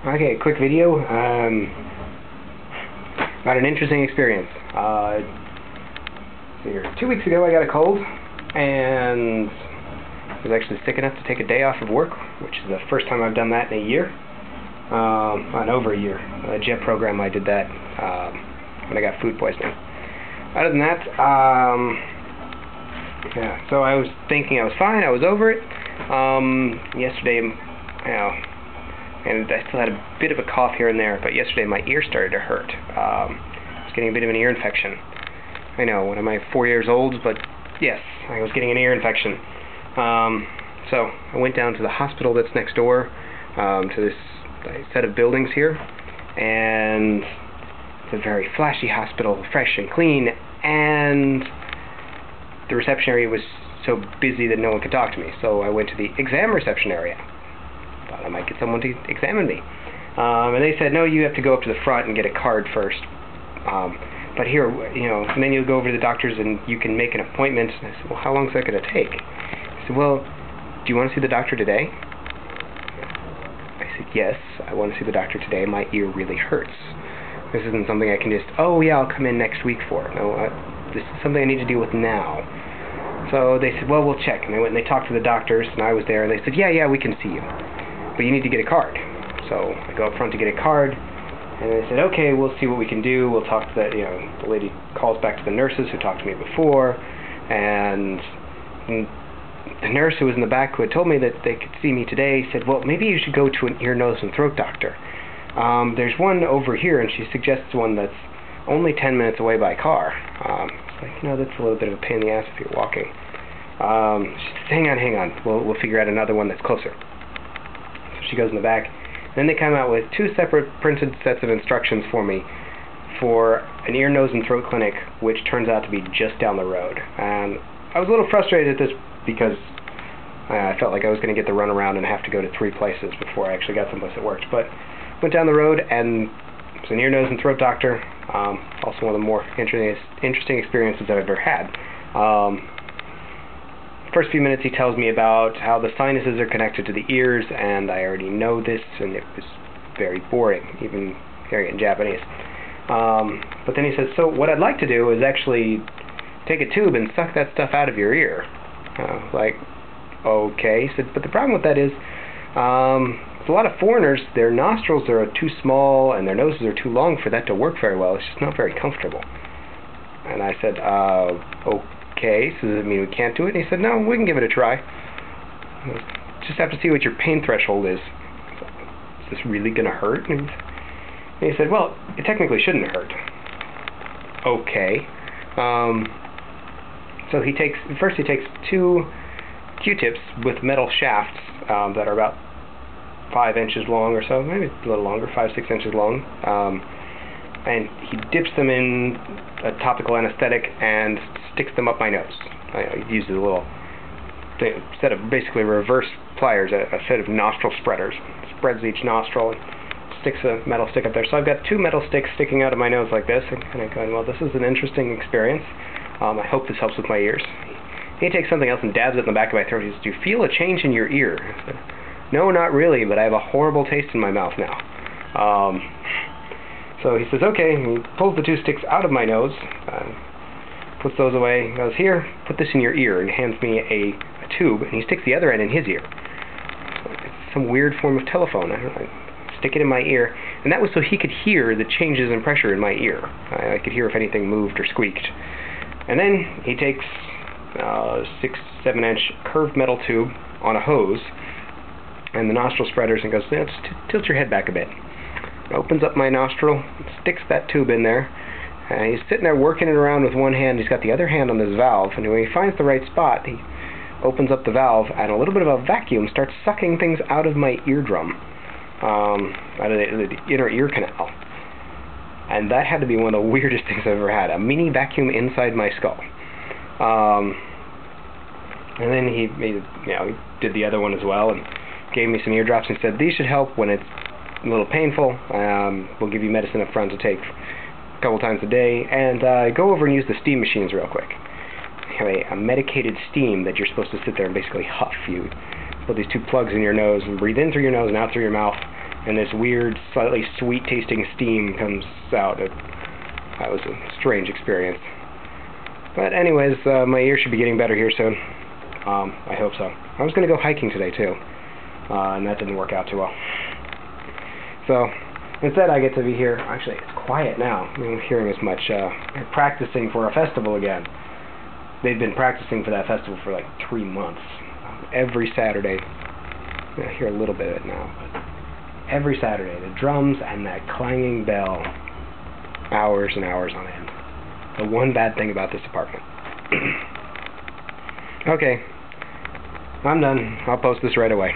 Okay, quick video about an interesting experience. Here, 2 weeks ago I got a cold and was actually sick enough to take a day off of work, which is the first time I've done that in a year. Not over a year. A jet program I did that when I got food poisoning. Other than that, yeah, so I was thinking I was fine, I was over it. Yesterday, and I still had a bit of a cough here and there, but yesterday my ear started to hurt. I was getting a bit of an ear infection. I know, when am I 4 years old? But yes, I was getting an ear infection. So I went down to the hospital that's next door, to this set of buildings here, and it's a very flashy hospital, fresh and clean, and the reception area was so busy that no one could talk to me. So I went to the exam reception area. Thought I might get someone to examine me. And they said, no, you have to go up to the front and get a card first. But here, and then you'll go over to the doctors and you can make an appointment. And I said, well, how long is that going to take? He said, well, do you want to see the doctor today? I said, yes, I want to see the doctor today. My ear really hurts. This isn't something I can just, oh yeah, I'll come in next week for. No, this is something I need to deal with now. So they said, well, we'll check. And they went and they talked to the doctors, and I was there, and they said, yeah, we can see you. But you need to get a card. So I go up front to get a card, and they said, okay, we'll see what we can do. We'll talk to that, the lady calls back to the nurses who talked to me before, and the nurse who was in the back who had told me that they could see me today said, well, maybe you should go to an ear, nose, and throat doctor. There's one over here, and she suggests one that's only 10 minutes away by car. It's like, that's a little bit of a pain in the ass if you're walking. She says, hang on, we'll figure out another one that's closer. So she goes in the back. Then they come out with 2 separate printed sets of instructions for me for an ear, nose, and throat clinic, which turns out to be just down the road. And I was a little frustrated at this because I felt like I was going to get the runaround and have to go to 3 places before I actually got someplace that worked. But went down the road, and it's an ear, nose, and throat doctor. Also one of the more interesting experiences that I've ever had. First few minutes he tells me about how the sinuses are connected to the ears, and I already know this, and it was very boring, even hearing it in Japanese. But then he says, so what I'd like to do is actually take a tube and suck that stuff out of your ear. Like, okay. He said, but the problem with that is, a lot of foreigners, their nostrils are too small and their noses are too long for that to work very well. It's just not very comfortable. And I said, okay, so does it mean we can't do it? And he said, no, we can give it a try. Just have to see what your pain threshold is. Is this really going to hurt? And he said, well, it technically shouldn't hurt. Okay. So he takes 2 Q-tips with metal shafts that are about 5 inches long or so, maybe a little longer, 5-6 inches long, and he dips them in a topical anesthetic and sticks them up my nose. He uses a little set of basically reverse pliers, a set of nostril spreaders. Spreads each nostril and sticks a metal stick up there. So I've got 2 metal sticks sticking out of my nose like this, and kind of going, well, this is an interesting experience. I hope this helps with my ears. He takes something else and dabs it in the back of my throat. He says, do you feel a change in your ear? I said, no, not really, but I have a horrible taste in my mouth now. So he says, okay, and he pulls the 2 sticks out of my nose, puts those away, goes, here, put this in your ear, and hands me a tube, and he sticks the other end in his ear. It's some weird form of telephone. I stick it in my ear, and that was so he could hear the changes in pressure in my ear. I could hear if anything moved or squeaked. And then he takes a 6-7 inch curved metal tube on a hose, and the nostril spreaders, and goes, just tilt your head back a bit. Opens up my nostril, sticks that tube in there, and he's sitting there working it around with one hand. He's got the other hand on this valve, and when he finds the right spot, he opens up the valve, and a little bit of a vacuum starts sucking things out of my eardrum, out of the inner ear canal. And that had to be one of the weirdest things I've ever had, a mini vacuum inside my skull. And then he did the other one as well, and gave me some eardrops and said, these should help when it's a little painful. We'll give you medicine up front to take a couple times a day, and go over and use the steam machines real quick. You have a medicated steam that you're supposed to sit there and basically huff. You put these 2 plugs in your nose and breathe in through your nose and out through your mouth, and this weird, slightly sweet-tasting steam comes out. That was a strange experience. But anyways, my ear should be getting better here soon. I hope so. I was going to go hiking today, too, and that didn't work out too well. So, instead I get to be here. Actually, it's quiet now. I'm not hearing as much. They're practicing for a festival again. They've been practicing for that festival for like 3 months. Every Saturday. I hear a little bit of it now, but every Saturday, the drums and that clanging bell, hours and hours on end. The one bad thing about this apartment. Okay, I'm done. I'll post this right away.